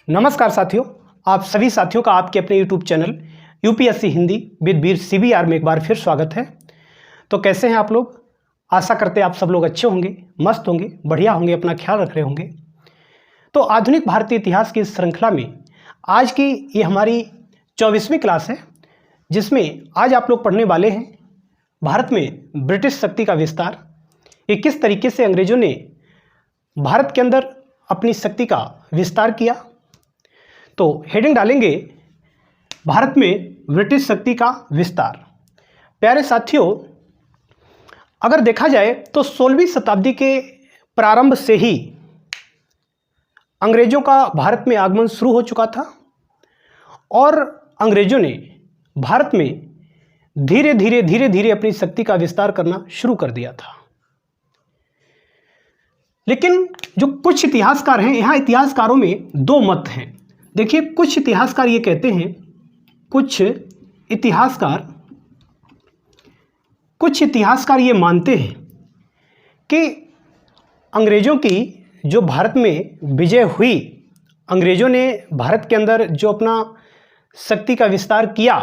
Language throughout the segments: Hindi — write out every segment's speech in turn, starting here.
नमस्कार साथियों, आप सभी साथियों का आपके अपने YouTube channel UPSC Hindi with Veer CBR में एक बार फिर स्वागत है। तो कैसे हैं आप लोग? आशा करते हैं आप सब लोग अच्छे होंगे, मस्त होंगे, बढ़िया होंगे, अपना ख्याल रख रहे होंगे। तो आधुनिक भारतीय इतिहास की इस श्रृंखला में आज की ये हमारी 24वीं क्लास है, जिसमें आज आप लोग पढ़ने वाले हैं भारत में ब्रिटिश शक्ति का विस्तार। ये किस तरीके से अंग्रेजों ने भारत के अंदर अपनी शक्ति का विस्तार किया। तो हेडिंग डालेंगे भारत में ब्रिटिश शक्ति का विस्तार। प्यारे साथियों, अगर देखा जाए तो 16वीं शताब्दी के प्रारंभ से ही अंग्रेजों का भारत में आगमन शुरू हो चुका था और अंग्रेजों ने भारत में धीरे धीरे अपनी शक्ति का विस्तार करना शुरू कर दिया था। लेकिन जो कुछ इतिहासकार हैं, यहाँ इतिहासकारों में दो मत हैं। देखिए, कुछ इतिहासकार ये कहते हैं, कुछ इतिहासकार ये मानते हैं कि अंग्रेज़ों की जो भारत में विजय हुई, अंग्रेज़ों ने भारत के अंदर जो अपना शक्ति का विस्तार किया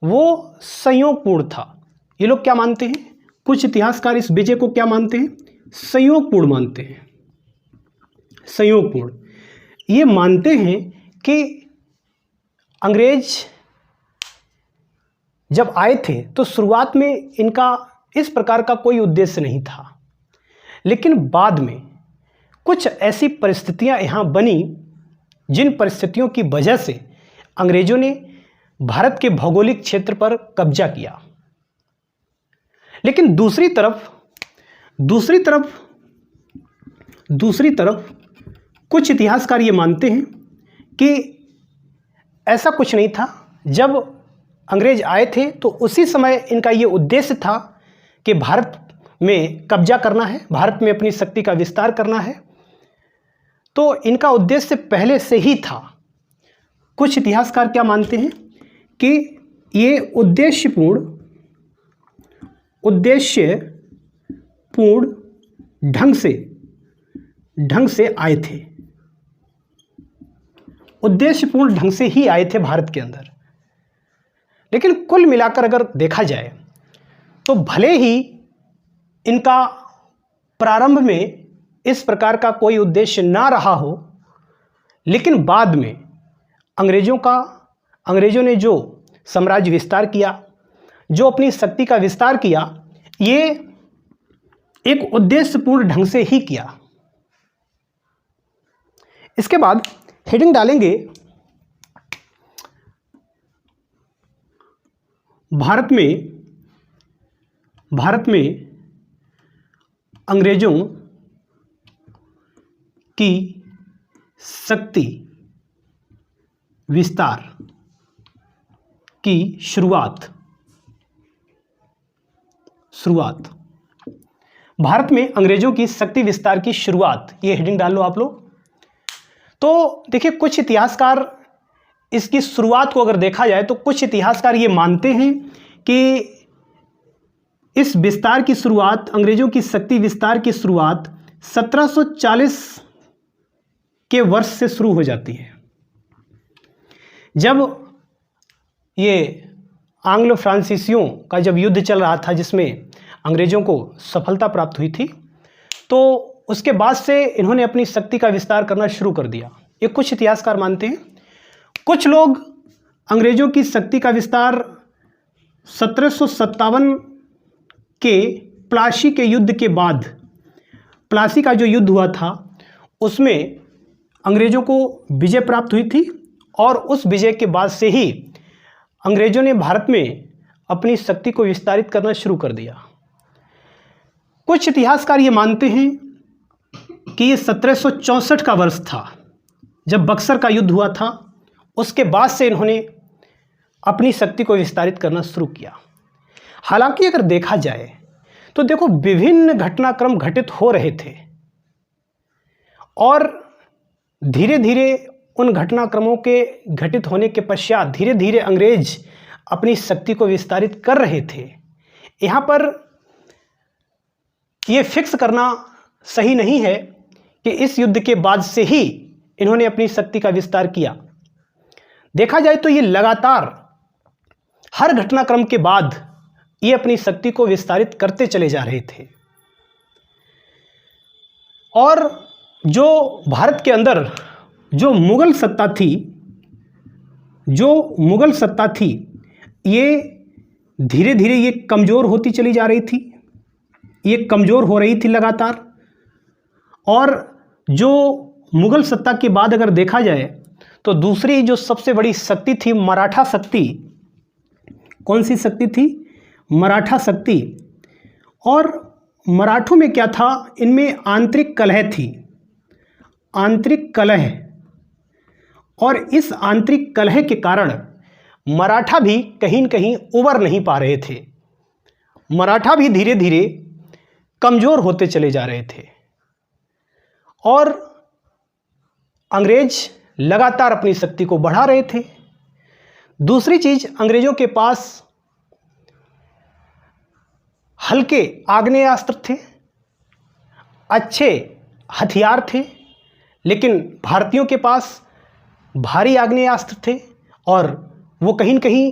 वो संयोगपूर्ण था। ये लोग क्या मानते हैं? कुछ इतिहासकार इस विजय को क्या मानते हैं? संयोगपूर्ण मानते हैं। संयोगपूर्ण ये मानते हैं कि अंग्रेज जब आए थे तो शुरुआत में इनका इस प्रकार का कोई उद्देश्य नहीं था, लेकिन बाद में कुछ ऐसी परिस्थितियां यहाँ बनी जिन परिस्थितियों की वजह से अंग्रेजों ने भारत के भौगोलिक क्षेत्र पर कब्जा किया। लेकिन दूसरी तरफ कुछ इतिहासकार ये मानते हैं कि ऐसा कुछ नहीं था। जब अंग्रेज आए थे तो उसी समय इनका ये उद्देश्य था कि भारत में कब्जा करना है, भारत में अपनी शक्ति का विस्तार करना है। तो इनका उद्देश्य पहले से ही था। कुछ इतिहासकार क्या मानते हैं कि ये उद्देश्यपूर्ण ढंग से आए थे, उद्देश्यपूर्ण ढंग से ही आए थे भारत के अंदर। लेकिन कुल मिलाकर अगर देखा जाए तो भले ही इनका प्रारंभ में इस प्रकार का कोई उद्देश्य ना रहा हो, लेकिन बाद में अंग्रेजों ने जो साम्राज्य विस्तार किया, जो अपनी शक्ति का विस्तार किया, ये एक उद्देश्यपूर्ण ढंग से ही किया। इसके बाद हेडिंग डालेंगे भारत में अंग्रेजों की शक्ति विस्तार की शुरुआत। भारत में अंग्रेजों की शक्ति विस्तार की शुरुआत, ये हेडिंग डाल लो आप लोग। तो देखिए, कुछ इतिहासकार इसकी शुरुआत को अगर देखा जाए तो कुछ इतिहासकार ये मानते हैं कि इस विस्तार की शुरुआत, अंग्रेजों की शक्ति विस्तार की शुरुआत 1740 के वर्ष से शुरू हो जाती है, जब ये आंग्लो फ्रांसीसियों का जब युद्ध चल रहा था, जिसमें अंग्रेजों को सफलता प्राप्त हुई थी। तो उसके बाद से इन्होंने अपनी शक्ति का विस्तार करना शुरू कर दिया। ये कुछ इतिहासकार मानते हैं। कुछ लोग अंग्रेजों की शक्ति का विस्तार 1757 के प्लासी के युद्ध के बाद, प्लासी का जो युद्ध हुआ था उसमें अंग्रेजों को विजय प्राप्त हुई थी और उस विजय के बाद से ही अंग्रेजों ने भारत में अपनी शक्ति को विस्तारित करना शुरू कर दिया। कुछ इतिहासकार ये मानते हैं कि ये 1764 का वर्ष था, जब बक्सर का युद्ध हुआ था। उसके बाद से इन्होंने अपनी शक्ति को विस्तारित करना शुरू किया। हालांकि अगर देखा जाए तो देखो, विभिन्न घटनाक्रम घटित हो रहे थे और धीरे धीरे उन घटनाक्रमों के घटित होने के पश्चात धीरे धीरे अंग्रेज अपनी शक्ति को विस्तारित कर रहे थे। यहाँ पर ये फिक्स करना सही नहीं है कि इस युद्ध के बाद से ही इन्होंने अपनी शक्ति का विस्तार किया। देखा जाए तो ये लगातार हर घटनाक्रम के बाद ये अपनी शक्ति को विस्तारित करते चले जा रहे थे। और जो भारत के अंदर जो मुगल सत्ता थी ये धीरे धीरे ये कमज़ोर होती चली जा रही थी, ये कमज़ोर हो रही थी लगातार। और जो मुगल सत्ता के बाद अगर देखा जाए तो दूसरी जो सबसे बड़ी शक्ति थी मराठा शक्ति। कौन सी शक्ति थी? मराठा शक्ति। और मराठों में क्या था? इनमें आंतरिक कलह थी, आंतरिक कलह। और इस आंतरिक कलह के कारण मराठा भी कहीं न कहीं उबर नहीं पा रहे थे, मराठा भी धीरे धीरे कमज़ोर होते चले जा रहे थे। और अंग्रेज लगातार अपनी शक्ति को बढ़ा रहे थे। दूसरी चीज़, अंग्रेज़ों के पास हल्के आग्नेयास्त्र थे, अच्छे हथियार थे, लेकिन भारतीयों के पास भारी आग्नेयास्त्र थे और वो कहीं न कहीं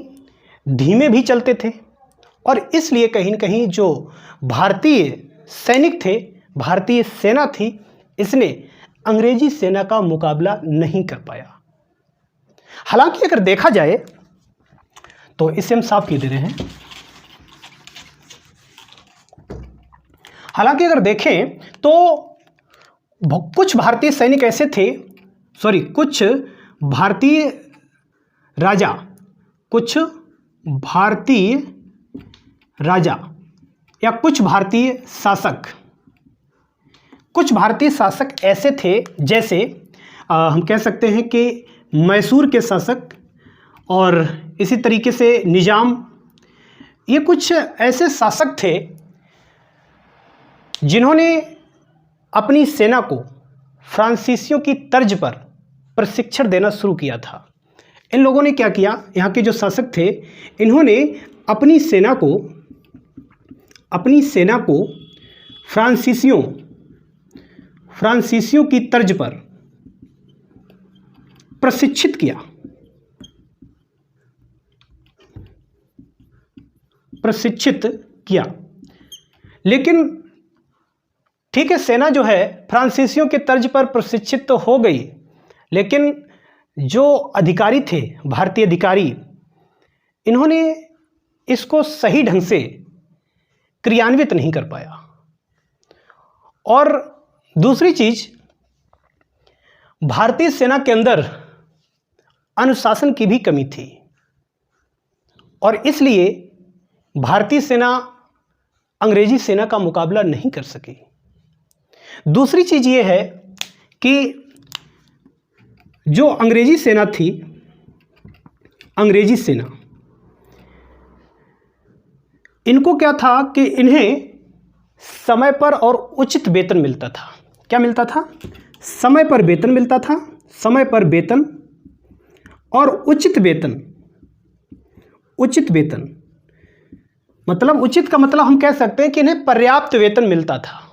धीमे भी चलते थे। और इसलिए कहीं न कहीं जो भारतीय सैनिक थे, भारतीय सेना थी, इसने अंग्रेजी सेना का मुकाबला नहीं कर पाया। हालांकि अगर देखा जाए तो इसे हम साफ कर दे रहे हैं। हालांकि अगर देखें तो कुछ भारतीय सैनिक ऐसे थे, कुछ भारतीय राजा, कुछ भारतीय शासक ऐसे थे, जैसे हम कह सकते हैं कि मैसूर के शासक और इसी तरीके से निजाम। ये कुछ ऐसे शासक थे जिन्होंने अपनी सेना को फ्रांसीसियों की तर्ज पर प्रशिक्षण देना शुरू किया था। इन लोगों ने क्या किया? यहाँ के जो शासक थे, इन्होंने अपनी सेना को फ्रांसीसियों की तर्ज पर प्रशिक्षित किया। लेकिन ठीक है, सेना जो है फ्रांसीसियों के तर्ज पर प्रशिक्षित तो हो गई, लेकिन जो अधिकारी थे, भारतीय अधिकारी, इन्होंने इसको सही ढंग से क्रियान्वित नहीं कर पाया। और दूसरी चीज़, भारतीय सेना के अंदर अनुशासन की भी कमी थी और इसलिए भारतीय सेना अंग्रेजी सेना का मुकाबला नहीं कर सकी। दूसरी चीज़ ये है कि जो अंग्रेजी सेना थी, अंग्रेजी सेना, इनको क्या था कि इन्हें समय पर और उचित वेतन मिलता था। क्या मिलता था? समय पर वेतन मिलता था, समय पर वेतन और उचित वेतन। उचित वेतन मतलब, उचित का मतलब हम कह सकते हैं कि इन्हें पर्याप्त वेतन मिलता था।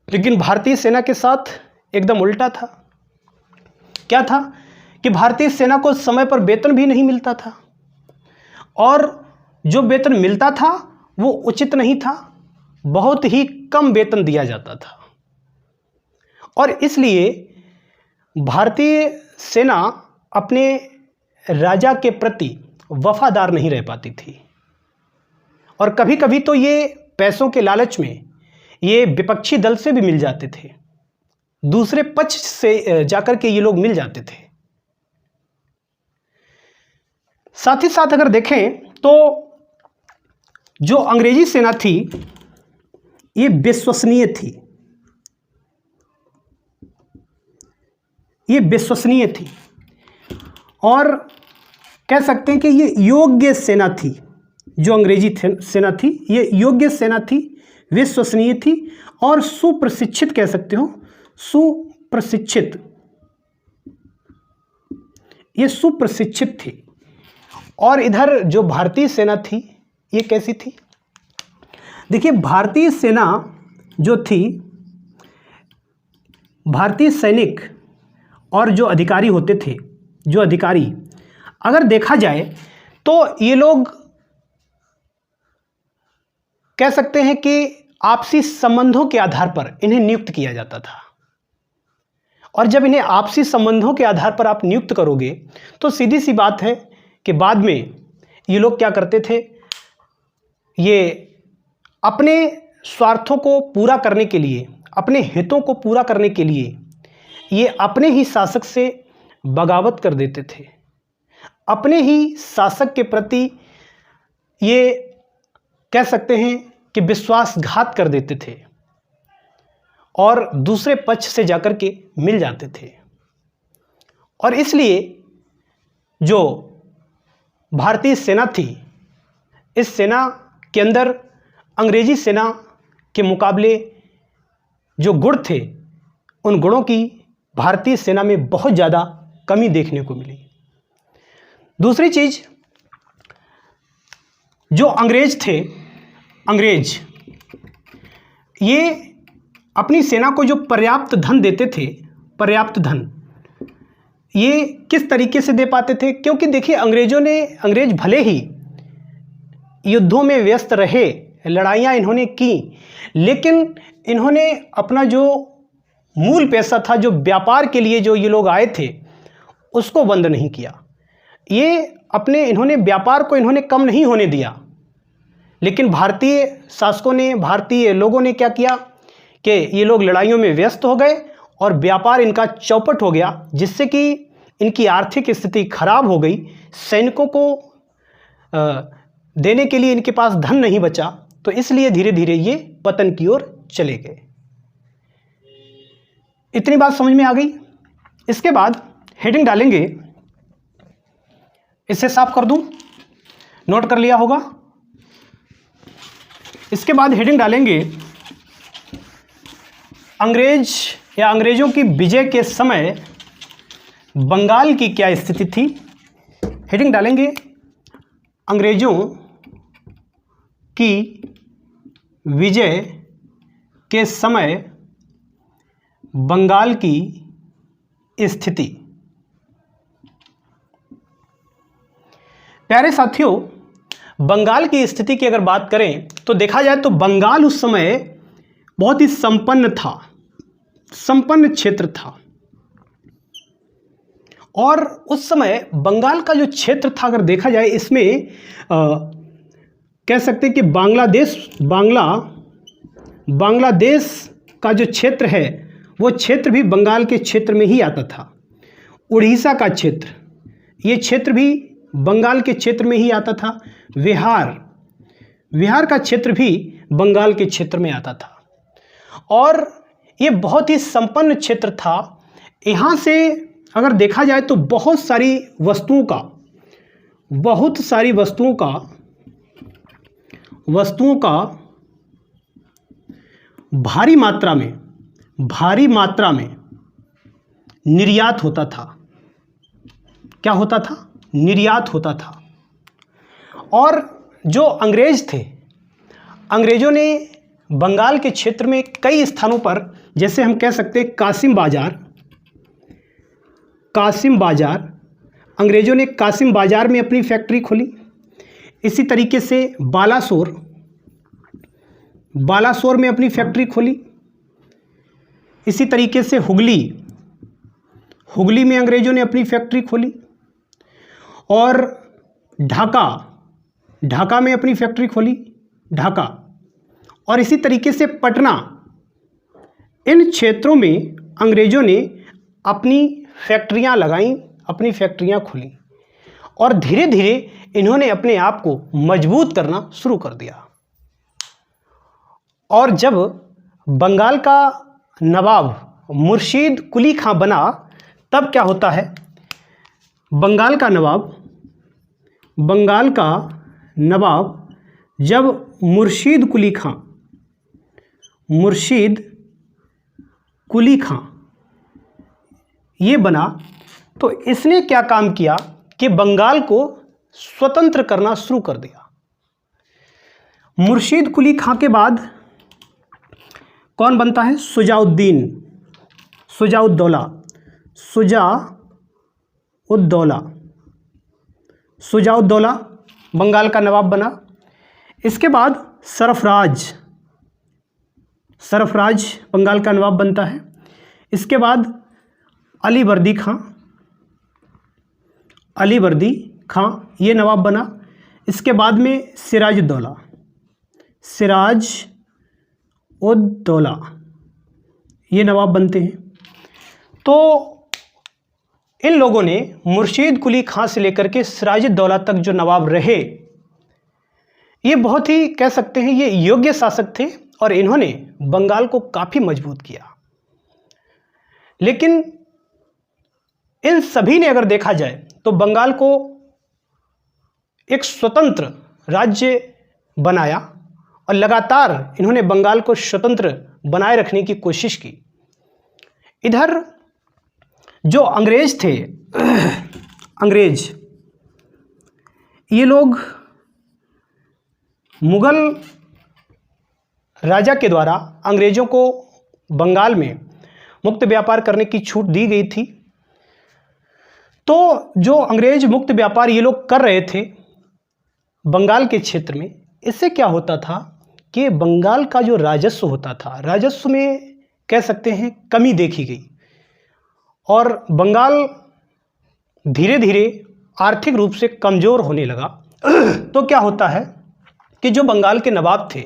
लेकिन भारतीय सेना के साथ एकदम उल्टा था। क्या था कि भारतीय सेना को समय पर वेतन भी नहीं मिलता था और जो वेतन मिलता था वो उचित नहीं था, बहुत ही कम वेतन दिया जाता था। और इसलिए भारतीय सेना अपने राजा के प्रति वफादार नहीं रह पाती थी और कभी कभी तो ये पैसों के लालच में ये विपक्षी दल से भी मिल जाते थे, दूसरे पक्ष से जाकर के ये लोग मिल जाते थे। साथ ही साथ अगर देखें तो जो अंग्रेजी सेना थी ये विश्वसनीय थी, ये विश्वसनीय थी और कह सकते हैं कि ये योग्य सेना थी। जो अंग्रेजी सेना थी ये योग्य सेना थी, विश्वसनीय थी और सुप्रशिक्षित कह सकते हो, सुप्रशिक्षित, ये सुप्रशिक्षित थी। और इधर जो भारतीय सेना थी ये कैसी थी? देखिए, भारतीय सेना जो थी, भारतीय सैनिक और जो अधिकारी होते थे, जो अधिकारी, अगर देखा जाए तो ये लोग कह सकते हैं कि आपसी संबंधों के आधार पर इन्हें नियुक्त किया जाता था। और जब इन्हें आपसी संबंधों के आधार पर आप नियुक्त करोगे तो सीधी सी बात है कि बाद में ये लोग क्या करते थे, ये अपने स्वार्थों को पूरा करने के लिए, अपने हितों को पूरा करने के लिए ये अपने ही शासक से बगावत कर देते थे, अपने ही शासक के प्रति ये कह सकते हैं कि विश्वासघात कर देते थे और दूसरे पक्ष से जाकर के मिल जाते थे। और इसलिए जो भारतीय सेना थी, इस सेना के अंदर अंग्रेजी सेना के मुकाबले जो गुण थे, उन गुणों की भारतीय सेना में बहुत ज़्यादा कमी देखने को मिली। दूसरी चीज़, जो अंग्रेज थे, अंग्रेज ये अपनी सेना को जो पर्याप्त धन देते थे, पर्याप्त धन ये किस तरीके से दे पाते थे? क्योंकि देखिए, अंग्रेज भले ही युद्धों में व्यस्त रहे, लड़ाइयाँ इन्होंने की, लेकिन इन्होंने अपना जो मूल पैसा था, जो व्यापार के लिए जो ये लोग आए थे, उसको बंद नहीं किया। इन्होंने व्यापार को इन्होंने कम नहीं होने दिया। लेकिन भारतीय शासकों ने, भारतीय लोगों ने क्या किया कि ये लोग लड़ाइयों में व्यस्त हो गए और व्यापार इनका चौपट हो गया, जिससे कि इनकी आर्थिक स्थिति खराब हो गई। सैनिकों को देने के लिए इनके पास धन नहीं बचा, तो इसलिए धीरे धीरे ये पतन की ओर चले गए। इतनी बात समझ में आ गई। इसके बाद हेडिंग डालेंगे, इसे साफ कर दूं, नोट कर लिया होगा। इसके बाद हेडिंग डालेंगे, अंग्रेज या अंग्रेजों की विजय के समय बंगाल की क्या स्थिति थी। हेडिंग डालेंगे, अंग्रेजों की विजय के समय बंगाल की स्थिति। प्यारे साथियों, बंगाल की स्थिति की अगर बात करें तो देखा जाए तो बंगाल उस समय बहुत ही संपन्न था, संपन्न क्षेत्र था। और उस समय बंगाल का जो क्षेत्र था, अगर देखा जाए, इसमें कह सकते हैं कि बांग्लादेश का जो क्षेत्र है, वो क्षेत्र भी बंगाल के क्षेत्र में ही आता था। उड़ीसा का क्षेत्र, ये क्षेत्र भी बंगाल के क्षेत्र में ही आता था। बिहार का क्षेत्र भी बंगाल के क्षेत्र में आता था। और ये बहुत ही संपन्न क्षेत्र था। यहाँ से अगर देखा जाए तो बहुत सारी वस्तुओं का भारी मात्रा में निर्यात होता था। क्या होता था? निर्यात होता था। और जो अंग्रेज थे, अंग्रेजों ने बंगाल के क्षेत्र में कई स्थानों पर, जैसे हम कह सकते हैं कासिम बाजार, अंग्रेजों ने कासिम बाजार में अपनी फैक्ट्री खोली। इसी तरीके से बालासोर में अपनी फैक्ट्री खोली। इसी तरीके से हुगली में अंग्रेजों ने अपनी फैक्ट्री खोली। और ढाका में अपनी फैक्ट्री खोली, ढाका। और इसी तरीके से पटना, इन क्षेत्रों में अंग्रेजों ने अपनी फैक्ट्रियां लगाईं, अपनी फैक्ट्रियां खोली। और धीरे धीरे इन्होंने अपने आप को मजबूत करना शुरू कर दिया। और जब बंगाल का नवाब मुर्शीद कुली खां बना, तब क्या होता है, बंगाल का नवाब जब मुर्शीद कुली खां ये बना, तो इसने क्या काम किया कि बंगाल को स्वतंत्र करना शुरू कर दिया। मुर्शीद कुली खां के बाद कौन बनता है? सुजाउद्दौला। शुजा-उद-दौला। शुजा-उद-दौला बंगाल का नवाब बना। इसके बाद सरफराज बंगाल का नवाब बनता है। इसके बाद अलीवर्दी खां ये नवाब बना। इसके बाद में सिराज-उद-दौला ये नवाब बनते हैं। तो इन लोगों ने मुर्शीद कुली खां से लेकर के सिराज-उद-दौला तक जो नवाब रहे, ये बहुत ही कह सकते हैं ये योग्य शासक थे और इन्होंने बंगाल को काफ़ी मजबूत किया। लेकिन इन सभी ने अगर देखा जाए तो बंगाल को एक स्वतंत्र राज्य बनाया और लगातार इन्होंने बंगाल को स्वतंत्र बनाए रखने की कोशिश की। इधर जो अंग्रेज थे ये लोग मुगल राजा के द्वारा अंग्रेज़ों को बंगाल में मुक्त व्यापार करने की छूट दी गई थी। तो जो अंग्रेज मुक्त व्यापार ये लोग कर रहे थे बंगाल के क्षेत्र में, इससे क्या होता था कि बंगाल का जो राजस्व होता था, राजस्व में कह सकते हैं कमी देखी गई और बंगाल धीरे धीरे आर्थिक रूप से कमज़ोर होने लगा। तो क्या होता है कि जो बंगाल के नवाब थे,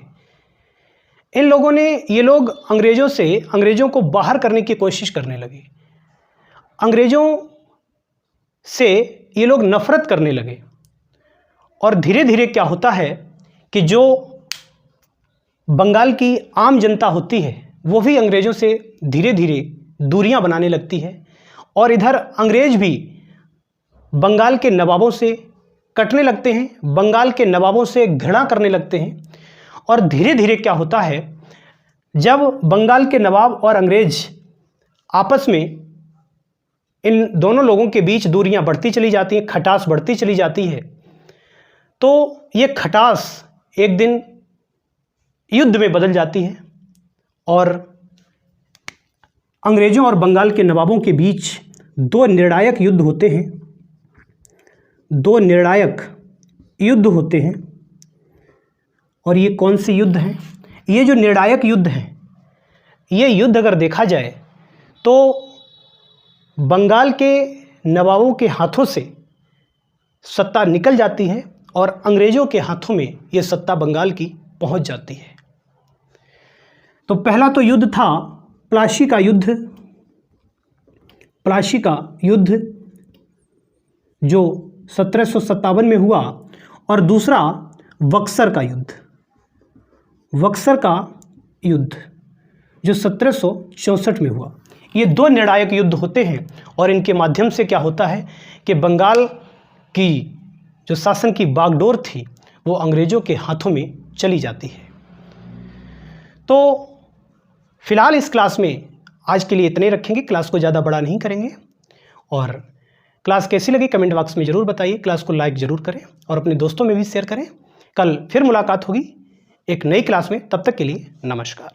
इन लोगों ने ये लोग अंग्रेज़ों को बाहर करने की कोशिश करने लगे। अंग्रेज़ों से ये लोग नफ़रत करने लगे और धीरे धीरे क्या होता है कि जो बंगाल की आम जनता होती है वो भी अंग्रेज़ों से धीरे धीरे दूरियां बनाने लगती है और इधर अंग्रेज़ भी बंगाल के नवाबों से कटने लगते हैं, बंगाल के नवाबों से घृणा करने लगते हैं। और धीरे धीरे क्या होता है, जब बंगाल के नवाब और अंग्रेज आपस में इन दोनों लोगों के बीच दूरियां बढ़ती चली जाती हैं, खटास बढ़ती चली जाती है, तो ये खटास एक दिन युद्ध में बदल जाती है और अंग्रेज़ों और बंगाल के नवाबों के बीच दो निर्णायक युद्ध होते हैं। और ये कौन से युद्ध हैं? ये जो निर्णायक युद्ध हैं, ये युद्ध अगर देखा जाए तो बंगाल के नवाबों के हाथों से सत्ता निकल जाती है और अंग्रेज़ों के हाथों में ये सत्ता बंगाल की पहुंच जाती है। तो पहला तो युद्ध था प्लासी का युद्ध जो 1757 में हुआ और दूसरा बक्सर का युद्ध जो 1764 में हुआ। ये दो निर्णायक युद्ध होते हैं और इनके माध्यम से क्या होता है कि बंगाल की जो शासन की बागडोर थी वो अंग्रेज़ों के हाथों में चली जाती है। तो फिलहाल इस क्लास में आज के लिए इतने रखेंगे, क्लास को ज़्यादा बड़ा नहीं करेंगे। और क्लास कैसी लगी कमेंट बॉक्स में ज़रूर बताइए, क्लास को लाइक ज़रूर करें और अपने दोस्तों में भी शेयर करें। कल फिर मुलाकात होगी एक नई क्लास में, तब तक के लिए नमस्कार।